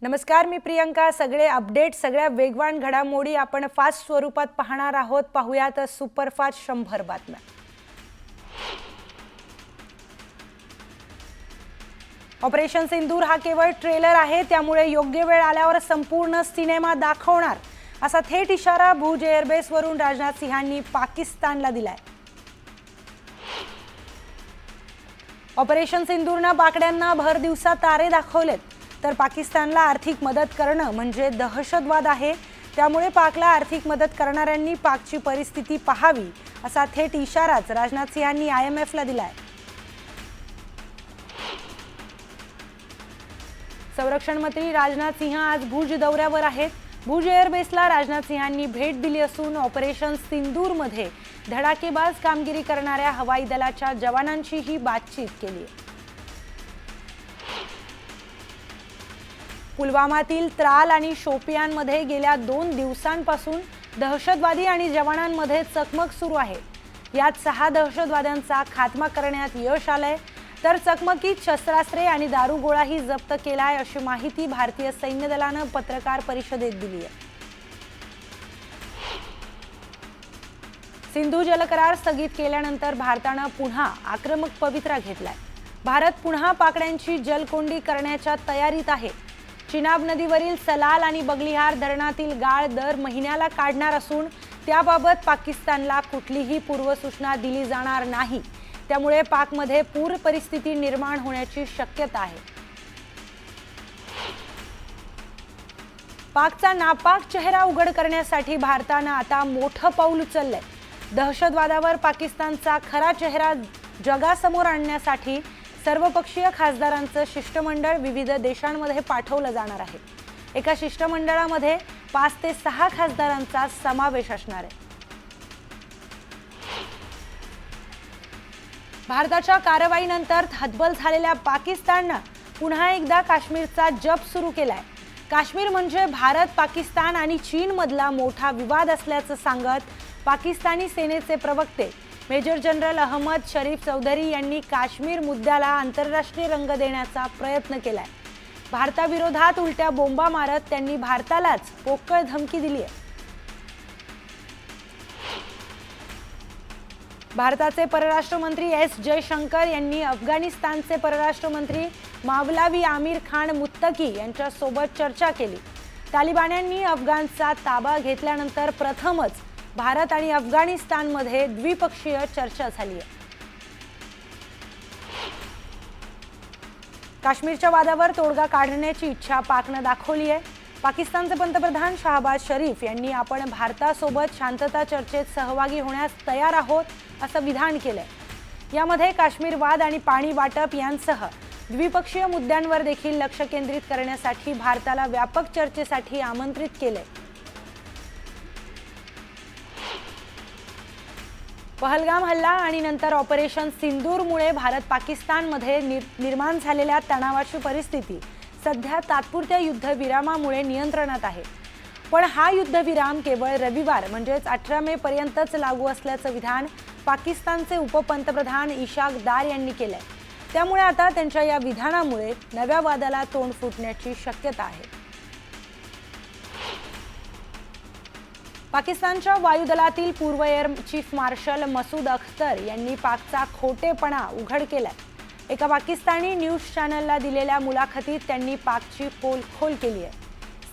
नमस्कार, मी प्रियंका. सगळे अपडेट, सगळ्या वेगवान घडामोडी आपण फास्ट स्वरूपात पाहणार आहोत. पाहूयात सुपरफास्ट 100 बातम्या. ऑपरेशन सिंदूर हा केवळ ट्रेलर आहे, त्यामुळे योग्य वेळ आल्यावर संपूर्ण सिनेमा दाखवणार, असा थेट इशारा भुज एअरबेसवरून राजनाथ सिंहांनी पाकिस्तानला दिलाय. ऑपरेशन सिंदूरनं बाकड्यांना भर दिवसा तारे दाखवलेत, तर पाकिस्तानला आर्थिक मदत करणं म्हणजे दहशतवाद आहे. त्यामुळे पाकला आर्थिक मदत करणाऱ्यांनी पाकची परिस्थिती पाहावी, असा थेट इशाराच राजनाथ सिंहांनी IMFला दिलाय. संरक्षण मंत्री राजनाथ सिंह आज भुज दौऱ्यावर आहेत. भुज एअरबेसला राजनाथ सिंहांनी भेट दिली असून ऑपरेशन सिंदूरमध्ये धडाकेबाज कामगिरी करणाऱ्या हवाई दलाच्या जवानांशीही बातचीत केली. पुलवामातील त्राल आणि शोपियानमध्ये गेल्या 2 दिवसांपासून दहशतवादी आणि जवानांमध्ये चकमक सुरू आहे. यात 6 दहशतवाद्यांचा खात्मा करण्यात यश आलंय, तर चकमकीत शस्त्रास्त्रे आणि दारुगोळाही जप्त केलाय, अशी माहिती भारतीय सैन्य दलानं पत्रकार परिषदेत दिली आहे. सिंधू जलकरार स्थगित केल्यानंतर भारतानं पुन्हा आक्रमक पवित्रा घेतलाय. भारत पुन्हा पाकड्यांची जलकोंडी करण्याच्या तयारीत आहे. चिनाब नदीवरील सलाल आणि बगलिहार धरणातील गाळ दर महिन्याला काढणार असून त्याबाबत पाकिस्तानला कुठलीही पूर्वसूचना दिली जाणार नाही. त्यामुळे पाकमध्ये पूर परिस्थिती निर्माण होण्याची शक्यता आहे. पाकचा नापाक चेहरा उघड करण्यासाठी भारतानं आता मोठं पाऊल उचललंय. दहशतवादावर पाकिस्तानचा खरा चेहरा जगासमोर आणण्यासाठी सर्वपक्षीय खासदारांचं शिष्टमंडळ विविध देशांमध्ये पाठवलं जाणार आहे. एका शिष्टमंडळामध्ये 5 ते 6 खासदारांचा समावेश असणार आहे. भारताच्या कारवाईनंतर हतबल झालेल्या पाकिस्ताननं पुन्हा एकदा काश्मीरचा जप सुरू केलाय. काश्मीर म्हणजे भारत, पाकिस्तान आणि चीनमधला मोठा विवाद असल्याचं सांगत पाकिस्तानी सेनेचे प्रवक्ते मेजर जनरल अहमद शरीफ चौधरी यांनी काश्मीर मुद्द्याला आंतरराष्ट्रीय रंग देण्याचा प्रयत्न केलाय. भारताविरोधात उलट्या बोंबा मारत त्यांनी भारतालाच पोकळ धमकी दिली आहे. भारताचे परराष्ट्र मंत्री S जयशंकर यांनी अफगाणिस्तानचे परराष्ट्र मंत्री मावलावी आमिर खान मुत्तकी यांच्यासोबत चर्चा केली. तालिबान्यांनी अफगाणचा ताबा घेतल्यानंतर प्रथमच भारत आणि अफगाणिस्तानमध्ये द्विपक्षीय चर्चा झाली आहे. काश्मीरच्या वादावर तोडगा काढण्याची इच्छा पाकनं दाखवली आहे. पाकिस्तानचे पंतप्रधान शहबाज शरीफ यांनी आपण भारतासोबत शांतता चर्चेत सहभागी होण्यास तयार आहोत, असं विधान केलंय. यामध्ये काश्मीर वाद आणि पाणी वाटप यांसह द्विपक्षीय मुद्द्यांवर देखील लक्ष केंद्रित करण्यासाठी भारताला व्यापक चर्चेसाठी आमंत्रित केलंय. पहलगाम हल्ला आणि नंतर ऑपरेशन सिंदूरमुळे भारत पाकिस्तानमध्ये निर्माण झालेल्या तणावाची परिस्थिती सध्या तात्पुरत्या युद्धविरामामुळे नियंत्रणात आहे. पण हा युद्धविराम केवळ रविवार म्हणजेच 18 मे पर्यंतच लागू असल्याचं विधान पाकिस्तानचे उपपंतप्रधान इशाक दार यांनी केलंय. त्यामुळे आता त्यांच्या या विधानामुळे नव्या वादाला तोंड फुटण्याची शक्यता आहे. पाकिस्तानच्या वायुदलातील पूर्व air chief marshal Masood Akhtar यांनी पाकचा खोटेपणा उघड केलाय. एका पाकिस्तानी न्यूज चॅनलला दिलेल्या मुलाखतीत त्यांनी पाकची पोलखोल केली आहे.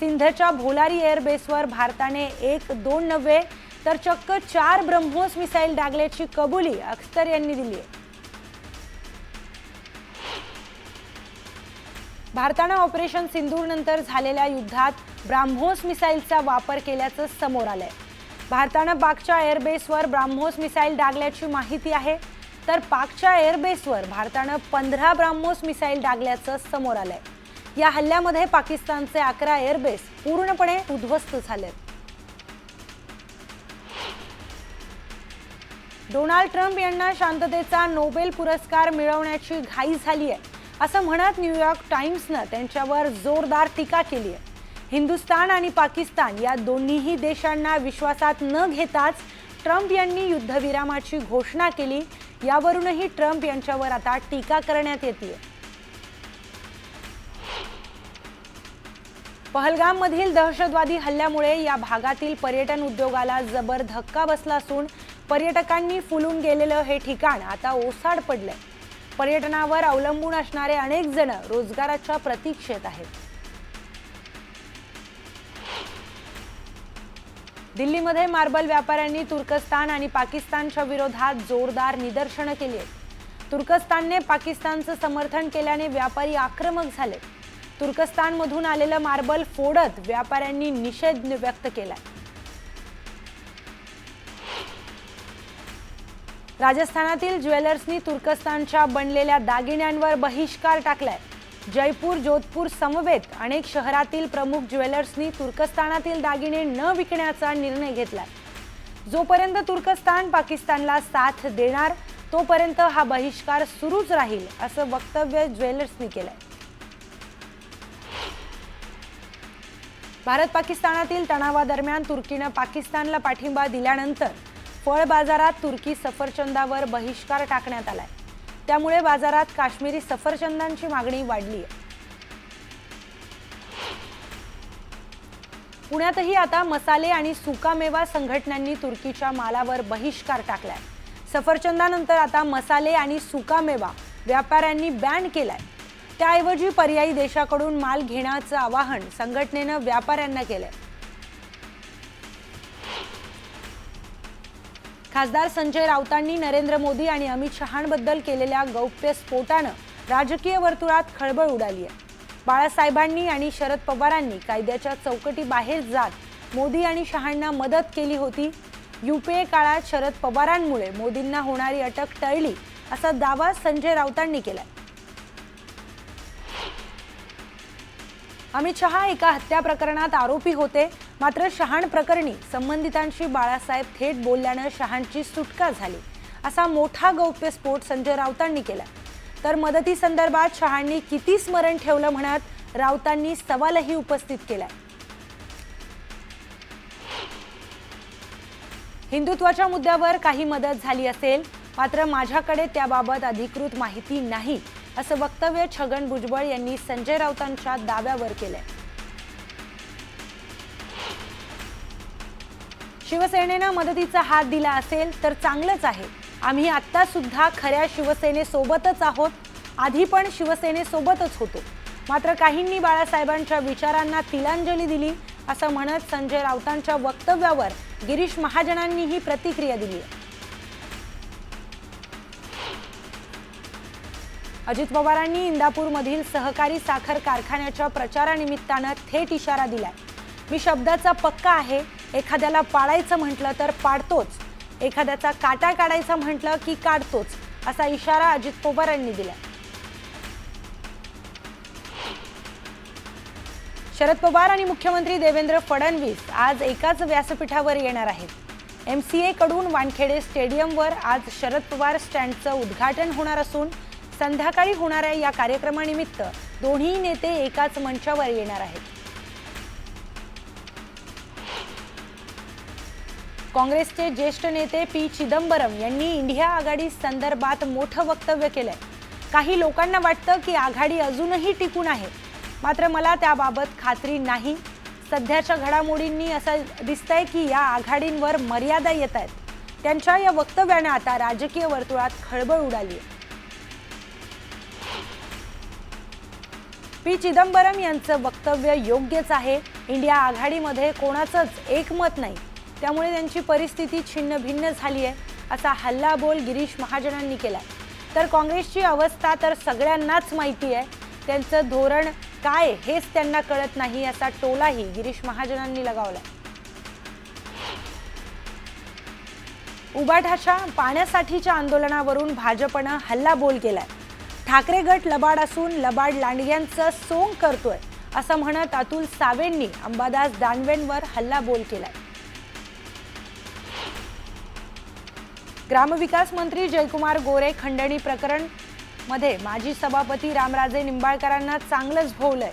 सिंधच्या भोलारी एअरबेसवर भारताने 1-2 नव्हे तर चक्क 4 ब्रह्मोस मिसाईल डागल्याची कबुली अख्तर यांनी दिली आहे. भारतानं ऑपरेशन सिंदूर नंतर झालेल्या युद्धात ब्राह्मोस मिसाईलचा वापर केल्याचं समोर आलंय. भारतानं पाकच्या एअरबेसवर ब्राह्मोस मिसाईल डागल्याची माहिती आहे, तर पाकच्या एअरबेसवर भारतानं 15 ब्राह्मोस मिसाईल डागल्याचं समोर आलंय. या हल्ल्यामध्ये पाकिस्तानचे 11 एअरबेस पूर्णपणे उद्ध्वस्त झालेत. डोनाल्ड ट्रम्प यांना शांततेचा नोबेल पुरस्कार मिळवण्याची घाई झाली आहे, असं म्हणत न्यूयॉर्क टाइम्सनं त्यांच्यावर जोरदार टीका केली आहे. हिंदुस्थान आणि पाकिस्तान या दोन्हीही देशांना विश्वासात न घेताच ट्रम्प यांनी युद्धविरामाची घोषणा केली. यावरूनही ट्रम्प यांच्यावर आता टीका करण्यात येते. पहलगाममधील दहशतवादी हल्ल्यामुळे या भागातील पर्यटन उद्योगाला जबर धक्का बसला असून पर्यटकांनी फुलून गेलेलं हे ठिकाण आता ओसाड पडलंय। पर्यटनावर अवलंबून असणारे अनेक जण रोजगाराच्या प्रतीक्षेत आहेत। दिल्लीमध्ये मार्बल व्यापाऱ्यांनी तुर्कस्तान आणि पाकिस्तानच्या विरोधात जोरदार निदर्शनं केली आहेत। तुर्कस्तानने पाकिस्तानचं समर्थन केल्याने व्यापारी आक्रमक झाले। तुर्कस्तानमधून आलेलं मार्बल फोडत व्यापाऱ्यांनी निषेध व्यक्त केलाय। राजस्थानातील ज्वेलर्सनी तुर्कस्तानच्या बनलेल्या दागिन्यांवर बहिष्कार टाकलाय। जयपूर, जोधपूर समवेत अनेक शहरातील प्रमुख ज्वेलर्सनी तुर्कस्तानातील दागिने न विकण्याचा निर्णय घेतलाय। जोपर्यंत तुर्कस्तान पाकिस्तानला साथ देणार तोपर्यंत हा बहिष्कार सुरूच राहील असं वक्तव्य ज्वेलर्सनी केलंय। भारत पाकिस्तानातील तणावादरम्यान तुर्कीनं पाकिस्तानला पाठिंबा दिल्यानंतर फळ बाजारात तुर्की सफरचंदावर बहिष्कार टाकण्यात आलाय। त्यामुळे बाजारात काश्मीरी सफरचंदांची मागणी वाढली आहे। पुण्यातही आता मसाले आणि सुकामेवा संघटनांनी तुर्कीच्या मालावर बहिष्कार टाकलाय। सफरचंदानंतर आता मसाले आणि सुकामेवा व्यापाऱ्यांनी बॅन केलाय। त्याऐवजी पर्यायी देशाकडून माल घेण्याचं आवाहन संघटनेनं व्यापाऱ्यांना केलंय। खासदार संजय राऊतांनी नरेंद्र मोदी आणि अमित शहांबद्दल केलेल्या गौप्यस्फोटानं राजकीय वर्तुळात खळबळ उडाली आहे। बाळासाहेबांनी आणि शरद पवारांनी कायद्याच्या चौकटीबाहेर जात मोदी आणि शहांना मदत केली होती। यूपीए काळात शरद पवारांमुळे मोदींना होणारी अटक टळली असा दावा संजय राऊतांनी केलाय। अमित शहा एका हत्या प्रकरणात आरोपी होते, मात्र शहाण प्रकरणी संबंधितांशी बाळासाहेब थेट बोलल्यानं शहांची सुटका झाली असा मोठा गौप्यस्फोट संजय राऊतांनी केला। तर मदतीसंदर्भात शहांनी किती स्मरण ठेवलं म्हणत राऊतांनी सवालही उपस्थित केलाय। हिंदुत्वाच्या मुद्द्यावर काही मदत झाली असेल, मात्र माझ्याकडे त्याबाबत अधिकृत माहिती नाही असं वक्तव्य छगन भुजबळ यांनी संजय राऊतांच्या दाव्यावर केलंय। शिवसेनेनं मदतीचा हात दिला असेल तर चांगलंच आहे। आम्ही आता सुद्धा खऱ्या शिवसेनेसोबतच आहोत, आधी पण शिवसेनेसोबतच होतो, मात्र काहींनी बाळासाहेबांच्या विचारांना तिलांजली दिली असं म्हणत संजय राऊतांच्या वक्तव्यावर गिरीश महाजनांनीही प्रतिक्रिया दिली आहे। अजित पवारांनी इंदापूरमधील सहकारी साखर कारखान्याच्या प्रचारानिमित्तानं थेट इशारा दिलाय। मी शब्दाचा पक्का आहे, एखाद्याला पाडायचं म्हटलं तर पाडतोच, एखाद्याचा काटा काढायचा म्हटलं की काढतोच असा इशारा अजित पवारांनी दिला। शरद पवार आणि मुख्यमंत्री देवेंद्र फडणवीस आज एकाच व्यासपीठावर येणार आहेत। MCA कडून वानखेडे स्टेडियमवर आज शरद पवार स्टँडचं उद्घाटन होणार असून संध्याकाळी होणाऱ्या या कार्यक्रमानिमित्त दोन्ही नेते एकाच मंचावर येणार आहेत। काँग्रेसचे ज्येष्ठ नेते पी चिदंबरम यांनी इंडिया आघाडी संदर्भात मोठं वक्तव्य केलंय। काही लोकांना वाटतं की आघाडी अजूनही टिकून आहे, मात्र मला त्याबाबत खात्री नाही। सध्याच्या घडामोडींनी असं दिसतंय की या आघाडींवर मर्यादा येत आहेत। त्यांच्या या वक्तव्याने आता राजकीय वर्तुळात खळबळ उडाली आहे। पी चिदंबरम यांचं वक्तव्य योग्यच आहे। इंडिया आघाडीमध्ये कोणाचंच एकमत नाही, त्यामुळे त्यांची परिस्थिती छिन्न भिन्न झाली आहे असा हल्लाबोल गिरीश महाजनांनी केलाय। तर काँग्रेसची अवस्था तर सगळ्यांनाच माहिती आहे, त्यांचं धोरण काय हेच त्यांना कळत नाही असा टोलाही गिरीश महाजनांनी लगावलाय। उबाठाच्या पाण्यासाठीच्या आंदोलनावरून भाजपनं हल्लाबोल केलाय। ठाकरे गट लबाड असून लबाड लांडग्यांचं सोंग करतोय असं म्हणत अतुल सावेंनी अंबादास दानवेंवर हल्लाबोल केलाय। ग्रामविकास मंत्री जयकुमार गोरे खंडणी प्रकरण मध्ये माजी सभापती रामराजे निंबाळकरांना चांगलंच भोवलंय।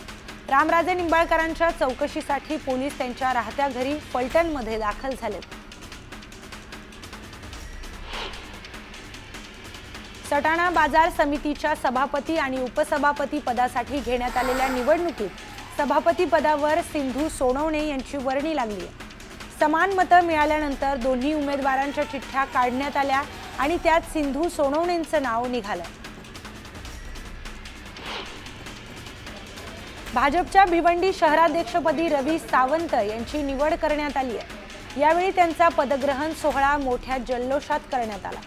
रामराजे निंबाळकरांच्या चौकशीसाठी पोलीस त्यांच्या राहत्या घरी फलटणमध्ये दाखल झालेत। सटाणा बाजार समितीच्या सभापती आणि उपसभापती पदासाठी घेण्यात आलेल्या निवडणुकीत सभापती पदावर सिंधू सोनवणे यांची वर्णी लागली आहे। समान मतं मिळाल्यानंतर दोन्ही उमेदवारांच्या चिठ्ठ्या काढण्यात आल्या आणि त्यात सिंधू सोनवणेंचं नाव निघालं। भाजपच्या भिवंडी शहराध्यक्षपदी रवी सावंत यांची निवड करण्यात आली आहे। यावेळी त्यांचा पदग्रहण सोहळा मोठ्या जल्लोषात करण्यात आला।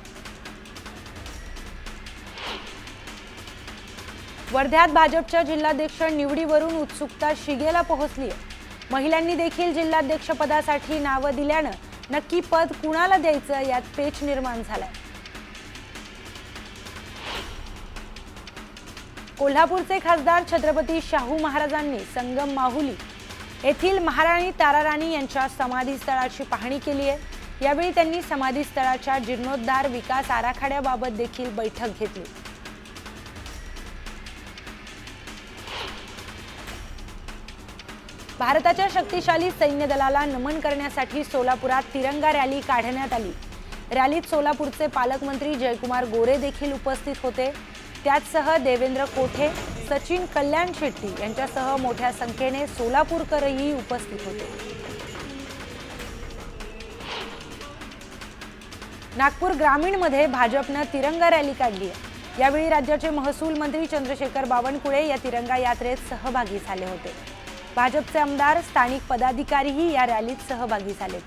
वर्ध्यात भाजपच्या जिल्हाध्यक्ष निवडीवरून उत्सुकता शिगेला पोहोचली आहे। महिलांनी देखील जिल्हाध्यक्ष पदासाठी नावं दिल्यानं नक्की पद कुणाला द्यायचं यात पेच निर्माण झालाय। कोल्हापूरचे खासदार छत्रपती शाहू महाराजांनी संगम माहुली येथील महाराणी ताराराणी यांच्या समाधीस्थळाची पाहणी केली आहे। यावेळी त्यांनी समाधीस्थळाच्या जीर्णोद्धार विकास आराखड्याबाबत देखील बैठक घेतली। भारताच्या शक्तिशाली सैन्य दलाला नमन करण्यासाठी सोलापुरात तिरंगा रॅली काढण्यात आली। रॅलीत सोलापूरचे पालकमंत्री जयकुमार गोरे देखील उपस्थित होते। त्याचसह देवेंद्र कोठे, सचिन कल्याण शेट्टी यांच्यासह मोठ्या संख्येने सोलापूरकरही उपस्थित होते। नागपूर ग्रामीणमध्ये भाजपनं तिरंगा रॅली काढली आहे। यावेळी राज्याचे महसूल मंत्री चंद्रशेखर बावनकुळे या तिरंगा यात्रेत सहभागी झाले होते। भाजपचे आमदार, स्थानिक पदाधिकारीही या रॅलीत सहभागी झाले।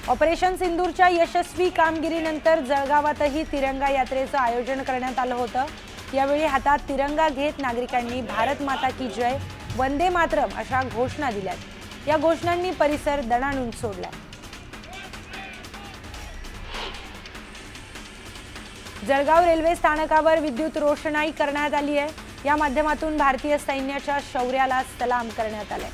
ऑपरेशन सिंदूरच्या यशस्वी कामगिरीनंतर जळगावातही तिरंगा यात्रेचं आयोजन करण्यात आलं होतं। यावेळी हातात तिरंगा घेत नागरिकांनी भारत माता की जय, वंदे मातरम अशा घोषणा दिल्यात। या घोषणांनी परिसर दणाणून सोडला। जळगाव रेल्वे स्थानकावर विद्युत रोषणाई करण्यात आली आहे। या माध्यमातून भारतीय सैन्याच्या शौर्याला सलाम करण्यात आलाय।